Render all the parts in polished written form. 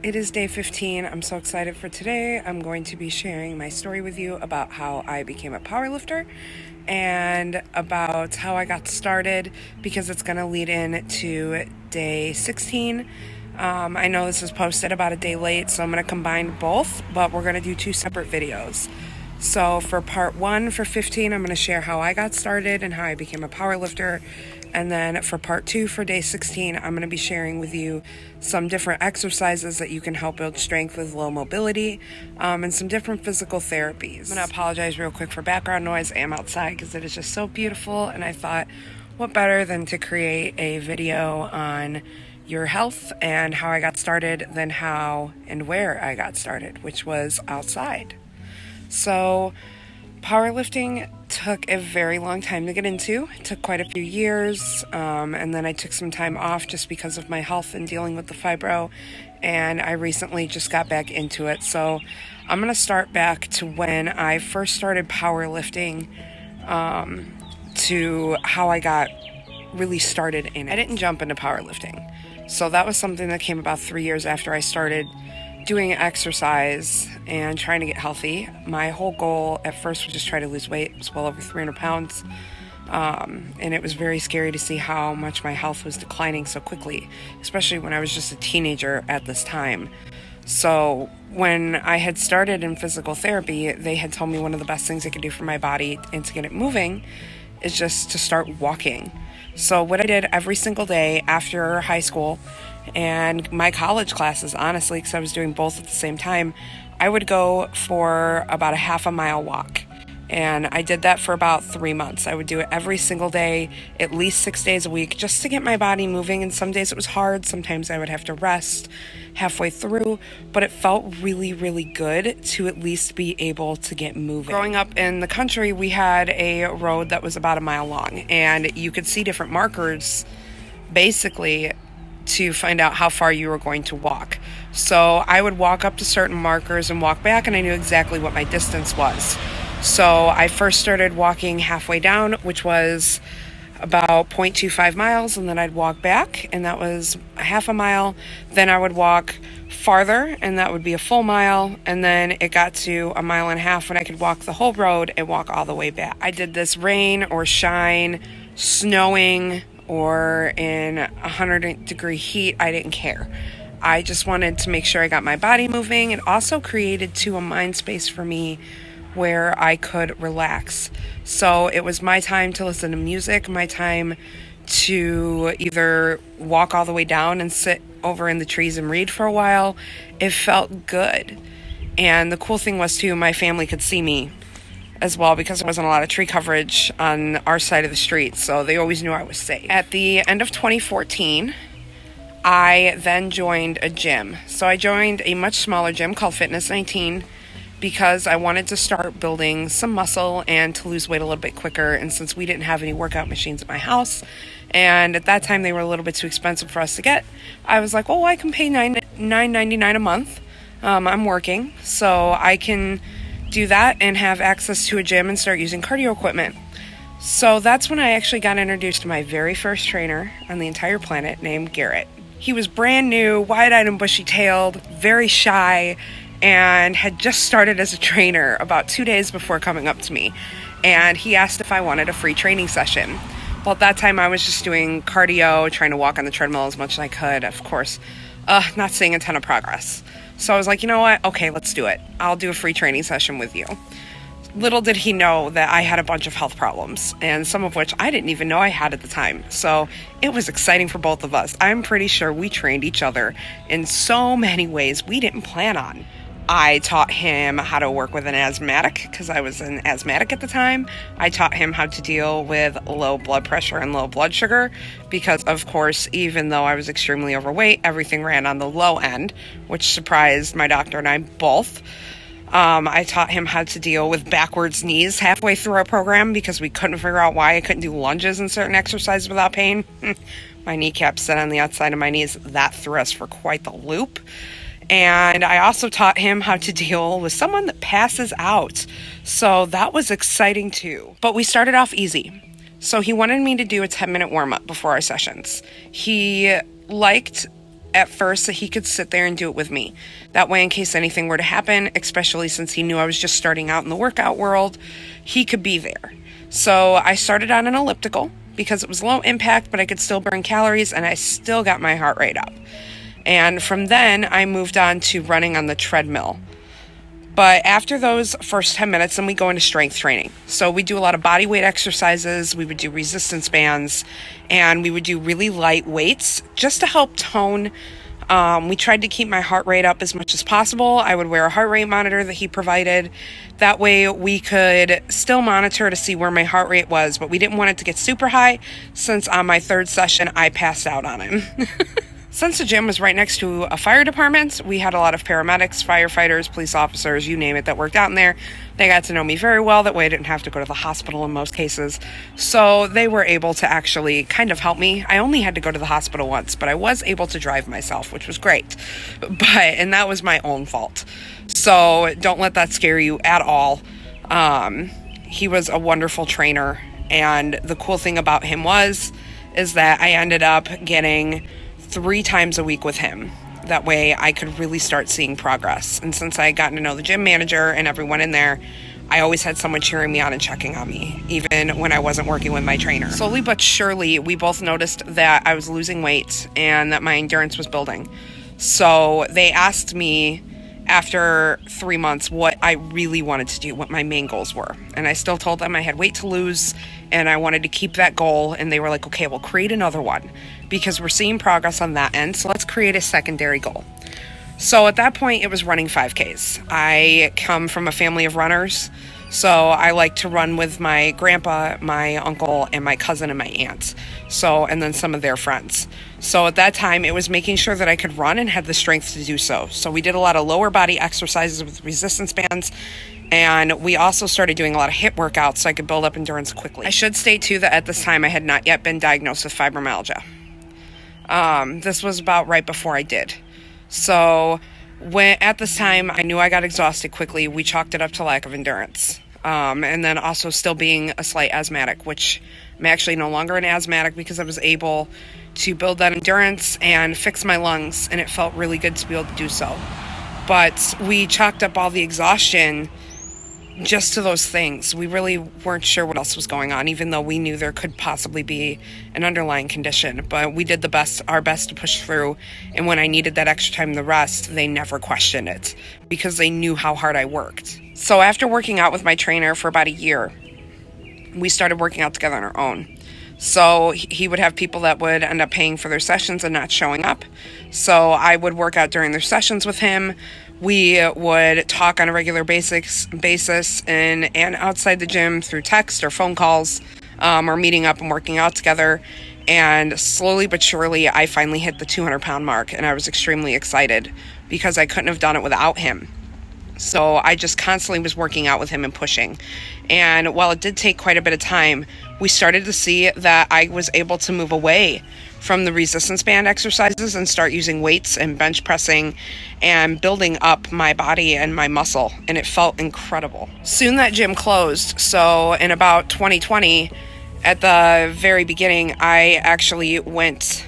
It is day 15. I'm so excited for today. I'm going to be sharing my story with you about how I became a powerlifter and about how I got started because it's going to lead in to day 16. I know this is posted about a day late, so I'm going to combine both, but we're going to do two separate videos. So for part 1 for 15, I'm going to share how I got started and how I became a powerlifter. And then for part 2 for day 16, I'm going to be sharing with you some different exercises that you can help build strength with low mobility, and some different physical therapies. I'm going to apologize real quick for background noise. I am outside because it is just so beautiful, and I thought, what better than to create a video on your health and how I got started than how and where I got started, which was outside. So powerlifting took a very long time to get into. It took quite a few years, and then I took some time off just because of my health and dealing with the fibro, and I recently just got back into it. So I'm going to start back to when I first started powerlifting, to how I got really started in it. I didn't jump into powerlifting. So that was something that came about 3 years after I started doing exercise and trying to get healthy. My whole goal at first was just try to lose weight. It was well over 300 pounds. And it was very scary to see how much my health was declining so quickly, especially when I was just a teenager at this time. So when I had started in physical therapy, they had told me one of the best things I could do for my body and to get it moving is just to start walking. So what I did every single day after high school and my college classes, honestly, because I was doing both at the same time, I would go for about a half a mile walk. And I did that for about 3 months. I would do it every single day, at least 6 days a week, just to get my body moving. And some days it was hard. Sometimes I would have to rest halfway through, but it felt really, really good to at least be able to get moving. Growing up in the country, we had a road that was about a mile long, and you could see different markers basically to find out how far you were going to walk. So I would walk up to certain markers and walk back, and I knew exactly what my distance was. So I first started walking halfway down, which was about 0.25 miles, and then I'd walk back, and that was a half a mile. Then I would walk farther, and that would be a full mile, and then it got to a mile and a half when I could walk the whole road and walk all the way back. I did this rain or shine, snowing, or in 100-degree heat. I didn't care. I just wanted to make sure I got my body moving. It also created a mind space for me where I could relax. So it was my time to listen to music, my time to either walk all the way down and sit over in the trees and read for a while. It felt good. And the cool thing was too, my family could see me as well because there wasn't a lot of tree coverage on our side of the street, so they always knew I was safe. At the end of 2014, I then joined a gym. So I joined a much smaller gym called Fitness 19 because I wanted to start building some muscle and to lose weight a little bit quicker. And since we didn't have any workout machines at my house, and at that time they were a little bit too expensive for us to get, I was like, well, I can pay $9.99 a month. I'm working, so I can do that and have access to a gym and start using cardio equipment. So that's when I actually got introduced to my very first trainer on the entire planet named Garrett. He was brand new, wide-eyed and bushy-tailed, very shy, and had just started as a trainer about 2 days before coming up to me. And he asked if I wanted a free training session. Well, at that time I was just doing cardio, trying to walk on the treadmill as much as I could, of course, not seeing a ton of progress. So I was like, you know what? Okay, let's do it. I'll do a free training session with you. Little did he know that I had a bunch of health problems, and some of which I didn't even know I had at the time. So it was exciting for both of us. I'm pretty sure we trained each other in so many ways we didn't plan on. I taught him how to work with an asthmatic because I was an asthmatic at the time. I taught him how to deal with low blood pressure and low blood sugar because, of course, even though I was extremely overweight, everything ran on the low end, which surprised my doctor and I both. I taught him how to deal with backwards knees halfway through our program because we couldn't figure out why I couldn't do lunges and certain exercises without pain. My kneecaps sit on the outside of my knees. That threw us for quite the loop. And I also taught him how to deal with someone that passes out. So that was exciting too. But we started off easy. So he wanted me to do a 10-minute warm-up before our sessions. He liked at first that he could sit there and do it with me. That way, in case anything were to happen, especially since he knew I was just starting out in the workout world, he could be there. So I started on an elliptical because it was low impact, but I could still burn calories and I still got my heart rate up. And from then, I moved on to running on the treadmill. But after those first 10 minutes, then we go into strength training. So we do a lot of body weight exercises, we would do resistance bands, and we would do really light weights just to help tone. We tried to keep my heart rate up as much as possible. I would wear a heart rate monitor that he provided. That way we could still monitor to see where my heart rate was, but we didn't want it to get super high since on my third session, I passed out on him. Since the gym was right next to a fire department, we had a lot of paramedics, firefighters, police officers, you name it, that worked out in there. They got to know me very well. That way I didn't have to go to the hospital in most cases. So they were able to actually kind of help me. I only had to go to the hospital once, but I was able to drive myself, which was great. And that was my own fault. So don't let that scare you at all. He was a wonderful trainer. And the cool thing about him is that I ended up getting 3 times a week with him. That way I could really start seeing progress. And since I had gotten to know the gym manager and everyone in there, I always had someone cheering me on and checking on me, even when I wasn't working with my trainer. Slowly but surely, we both noticed that I was losing weight and that my endurance was building. So they asked me after 3 months what I really wanted to do, what my main goals were. And I still told them I had weight to lose and I wanted to keep that goal. And they were like, okay, we'll create another one because we're seeing progress on that end. So let's create a secondary goal. So at that point, it was running 5Ks. I come from a family of runners. So I like to run with my grandpa, my uncle, and my cousin and my aunt. And then some of their friends. So at that time, it was making sure that I could run and had the strength to do so. So we did a lot of lower body exercises with resistance bands. And we also started doing a lot of HIIT workouts so I could build up endurance quickly. I should state too that at this time I had not yet been diagnosed with fibromyalgia. This was about right before I did. So at this time I knew I got exhausted quickly. We chalked it up to lack of endurance. And then also still being a slight asthmatic, which I'm actually no longer an asthmatic because I was able to build that endurance and fix my lungs, and it felt really good to be able to do so. But we chalked up all the exhaustion just to those things. We really weren't sure what else was going on, even though we knew there could possibly be an underlying condition. But we did our best to push through. And when I needed that extra time to rest, they never questioned it because they knew how hard I worked. So after working out with my trainer for about a year, we started working out together on our own. So he would have people that would end up paying for their sessions and not showing up. So I would work out during their sessions with him. We would talk on a regular basis and outside the gym through text or phone calls, or meeting up and working out together. And slowly but surely, I finally hit the 200-pound mark, and I was extremely excited because I couldn't have done it without him. So I just constantly was working out with him and pushing. And while it did take quite a bit of time, we started to see that I was able to move away from the resistance band exercises and start using weights and bench pressing and building up my body and my muscle. And it felt incredible. Soon that gym closed. So in about 2020, at the very beginning, I actually went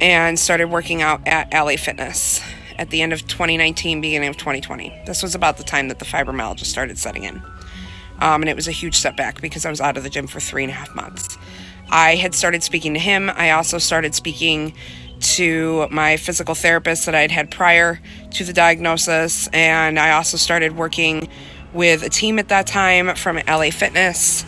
and started working out at LA Fitness at the end of 2019, beginning of 2020. This was about the time that the fibromyalgia started setting in. And it was a huge setback because I was out of the gym for 3.5 months. I had started speaking to him. I also started speaking to my physical therapist that I had had prior to the diagnosis. And I also started working with a team at that time from LA Fitness.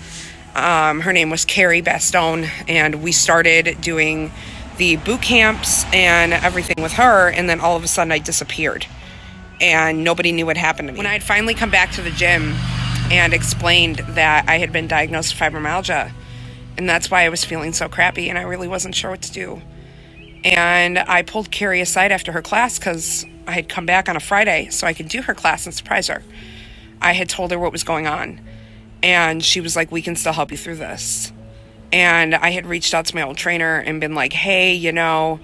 Her name was Carrie Bastone. And we started doing the boot camps and everything with her. And then all of a sudden I disappeared. And nobody knew what happened to me. When I had finally come back to the gym and explained that I had been diagnosed with fibromyalgia, and that's why I was feeling so crappy and I really wasn't sure what to do. And I pulled Carrie aside after her class because I had come back on a Friday so I could do her class and surprise her. I had told her what was going on, and she was like, we can still help you through this. And I had reached out to my old trainer and been like, hey, I know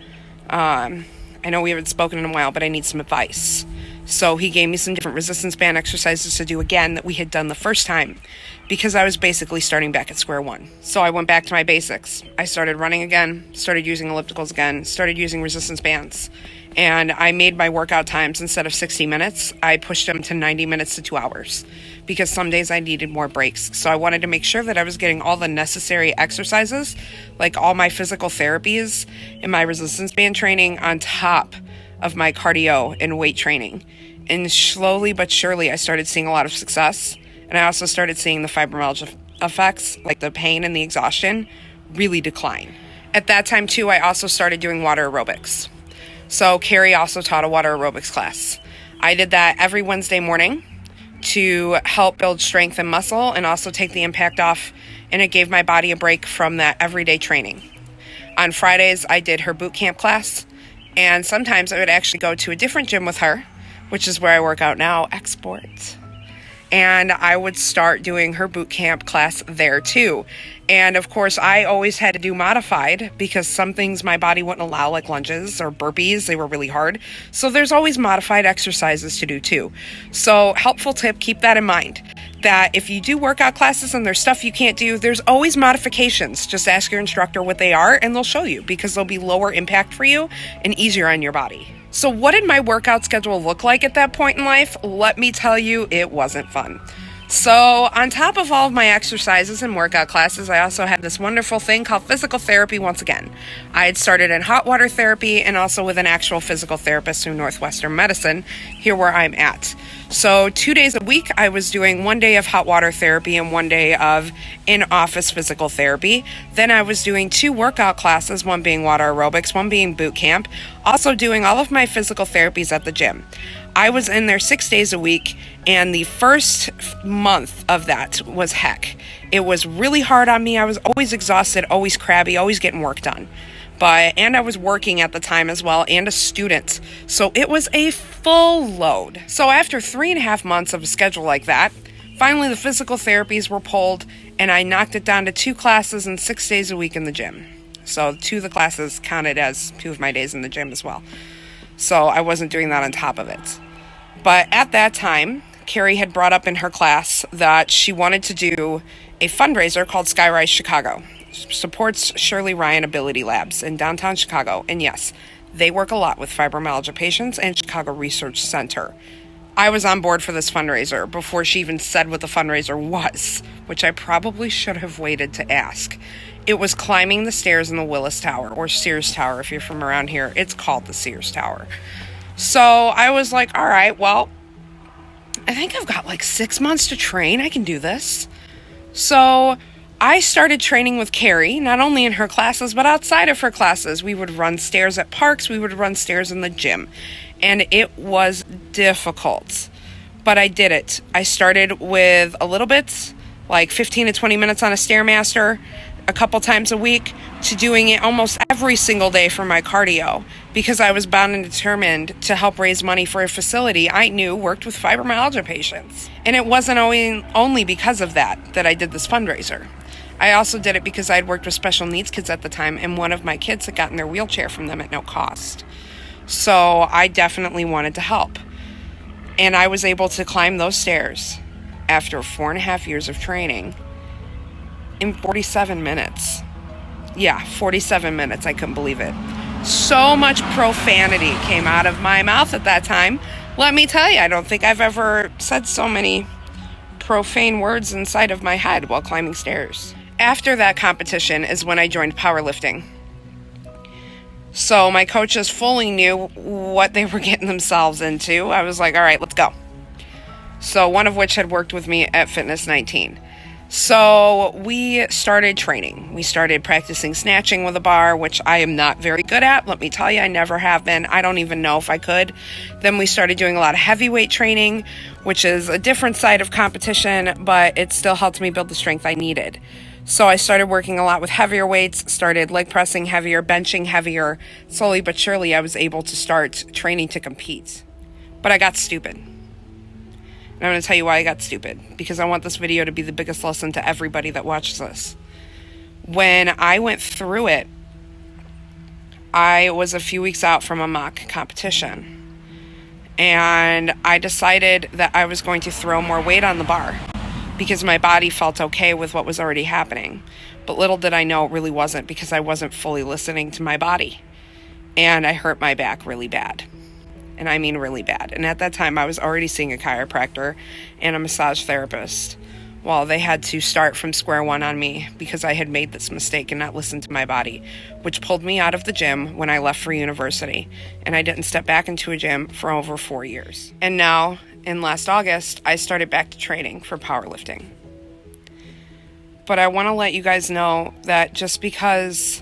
we haven't spoken in a while, but I need some advice. So he gave me some different resistance band exercises to do again that we had done the first time, because I was basically starting back at square one. So I went back to my basics. I started running again, started using ellipticals again, started using resistance bands. And I made my workout times, instead of 60 minutes, I pushed them to 90 minutes to 2 hours, because some days I needed more breaks. So I wanted to make sure that I was getting all the necessary exercises, like all my physical therapies and my resistance band training, on top of my cardio and weight training. And slowly but surely, I started seeing a lot of success. And I also started seeing the fibromyalgia effects, like the pain and the exhaustion, really decline. At that time too, I also started doing water aerobics. So Carrie also taught a water aerobics class. I did that every Wednesday morning to help build strength and muscle, and also take the impact off, and it gave my body a break from that everyday training. On Fridays, I did her boot camp class, and sometimes I would actually go to a different gym with her, which is where I work out now, Export. And I would start doing her boot camp class there too. And of course, I always had to do modified, because some things my body wouldn't allow, like lunges or burpees. They were really hard. So there's always modified exercises to do too. So helpful tip, keep that in mind, that if you do workout classes and there's stuff you can't do, there's always modifications. Just ask your instructor what they are, and they'll show you, because they'll be lower impact for you and easier on your body. So what did my workout schedule look like at that point in life? Let me tell you, it wasn't fun. So on top of all of my exercises and workout classes, I also had this wonderful thing called physical therapy once again. I had started in hot water therapy, and also with an actual physical therapist through Northwestern Medicine, here where I'm at. So 2 days a week, I was doing 1 day of hot water therapy and 1 day of in-office physical therapy. Then I was doing 2 workout classes, one being water aerobics, one being boot camp. Also doing all of my physical therapies at the gym. I was in there 6 days a week, and the first month of that was heck. It was really hard on me. I was always exhausted, always crabby, always getting work done. And I was working at the time as well, and a student. So it was a full load. So after 3.5 months of a schedule like that, finally the physical therapies were pulled, and I knocked it down to 2 classes and 6 days a week in the gym. So 2 of the classes counted as 2 of my days in the gym as well. So I wasn't doing that on top of it. But at that time, Carrie had brought up in her class that she wanted to do a fundraiser called Skyrise Chicago. Supports Shirley Ryan Ability Labs in downtown Chicago. And yes, they work a lot with fibromyalgia patients, and Chicago Research Center. I was on board for this fundraiser before she even said what the fundraiser was, which I probably should have waited to ask. It was climbing the stairs in the Willis Tower, or Sears Tower if you're from around here. It's called the Sears Tower. So I was like, all right, well, I think I've got like 6 months to train. I can do this. So I started training with Carrie, not only in her classes, but outside of her classes. We would run stairs at parks. We would run stairs in the gym. And it was difficult, but I did it. I started with a little bit, like 15 to 20 minutes on a Stairmaster a couple times a week, to doing it almost every single day for my cardio, because I was bound and determined to help raise money for a facility I knew worked with fibromyalgia patients. And it wasn't only because of that I did this fundraiser. I also did it because I had worked with special needs kids at the time, and one of my kids had gotten their wheelchair from them at no cost. So I definitely wanted to help. And I was able to climb those stairs after 4.5 years of training in 47 minutes. Yeah, 47 minutes. I couldn't believe it. So much profanity came out of my mouth at that time. Let me tell you, I don't think I've ever said so many profane words inside of my head while climbing stairs. After that competition is when I joined powerlifting. So my coaches fully knew what they were getting themselves into. I was like, all right, let's go. So one of which had worked with me at Fitness 19. So we started training. We started practicing snatching with a bar, which I am not very good at. Let me tell you, I never have been. I don't even know if I could. Then we started doing a lot of heavyweight training, which is a different side of competition, but it still helped me build the strength I needed. So I started working a lot with heavier weights, started leg pressing heavier, benching heavier. Slowly but surely, I was able to start training to compete. But I got stupid. And I'm going to tell you why I got stupid, because I want this video to be the biggest lesson to everybody that watches this. When I went through it, I was a few weeks out from a mock competition. And I decided that I was going to throw more weight on the bar because my body felt okay with what was already happening. But little did I know it really wasn't, because I wasn't fully listening to my body. And I hurt my back really bad. And I mean really bad. And at that time, I was already seeing a chiropractor and a massage therapist. Well, they had to start from square one on me because I had made this mistake and not listened to my body, which pulled me out of the gym when I left for university. And I didn't step back into a gym for over 4 years. And now, in last August, I started back to training for powerlifting. But I want to let you guys know that just because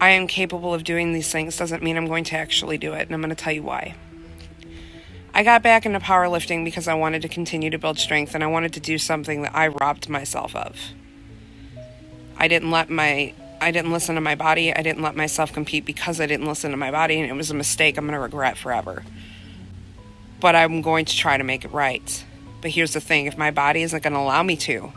I am capable of doing these things doesn't mean I'm going to actually do it. And I'm going to tell you why. I got back into powerlifting because I wanted to continue to build strength, and I wanted to do something that I robbed myself of. I didn't listen to my body. I didn't let myself compete because I didn't listen to my body, and it was a mistake I'm going to regret forever. But I'm going to try to make it right. But here's the thing, if my body isn't going to allow me to,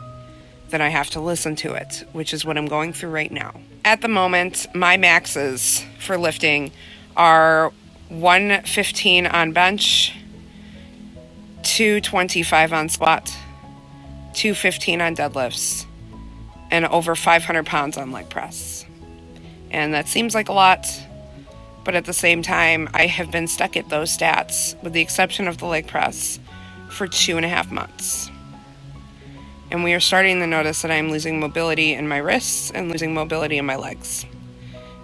then I have to listen to it, which is what I'm going through right now. At the moment, my maxes for lifting are 115 on bench, 225 on squat, 215 on deadlifts, and over 500 pounds on leg press. And that seems like a lot, but at the same time, I have been stuck at those stats, with the exception of the leg press, for 2.5 months. And we are starting to notice that I'm losing mobility in my wrists and losing mobility in my legs.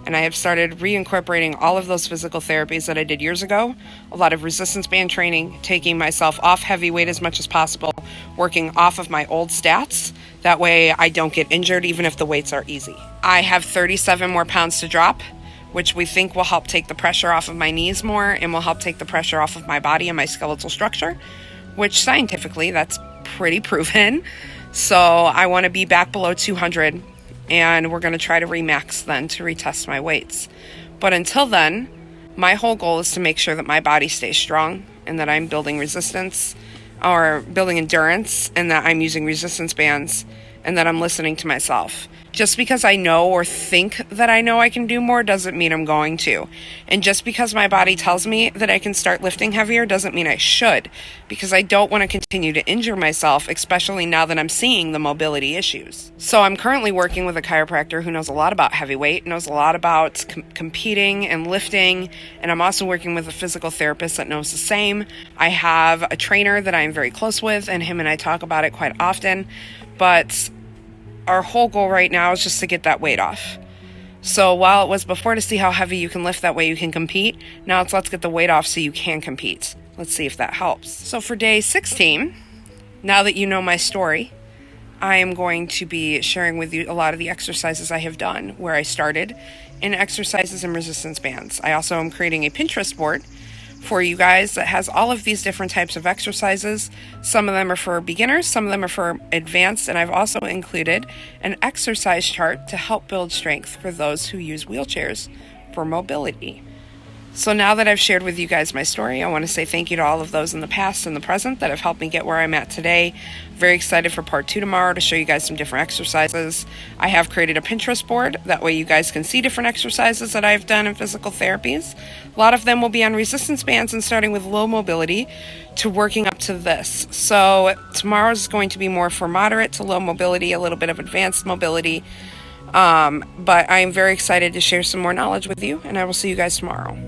And I have started reincorporating all of those physical therapies that I did years ago, a lot of resistance band training, taking myself off heavy weight as much as possible, working off of my old stats. That way I don't get injured even if the weights are easy. I have 37 more pounds to drop, which we think will help take the pressure off of my knees more and will help take the pressure off of my body and my skeletal structure, which scientifically that's pretty proven. So I want to be back below 200. And we're going to try to remax then to retest my weights. But until then, my whole goal is to make sure that my body stays strong and that I'm building resistance or building endurance, and that I'm using resistance bands and that I'm listening to myself. Just because I know or think that I know I can do more doesn't mean I'm going to. And just because my body tells me that I can start lifting heavier doesn't mean I should, because I don't want to continue to injure myself, especially now that I'm seeing the mobility issues. So I'm currently working with a chiropractor who knows a lot about heavyweight, knows a lot about competing and lifting, and I'm also working with a physical therapist that knows the same. I have a trainer that I'm very close with, and him and I talk about it quite often, but our whole goal right now is just to get that weight off. So while it was before to see how heavy you can lift, that way you can compete, now it's let's get the weight off so you can compete. Let's see if that helps. So for day 16, now that you know my story, I am going to be sharing with you a lot of the exercises I have done, where I started in exercises and resistance bands. I also am creating a Pinterest board for you guys that has all of these different types of exercises. Some of them are for beginners, some of them are for advanced, and I've also included an exercise chart to help build strength for those who use wheelchairs for mobility. So now that I've shared with you guys my story, I want to say thank you to all of those in the past and the present that have helped me get where I'm at today. Very excited for part 2 tomorrow to show you guys some different exercises. I have created a Pinterest board. That way you guys can see different exercises that I've done in physical therapies. A lot of them will be on resistance bands and starting with low mobility to working up to this. So tomorrow's going to be more for moderate to low mobility, a little bit of advanced mobility. But I am very excited to share some more knowledge with you, and I will see you guys tomorrow.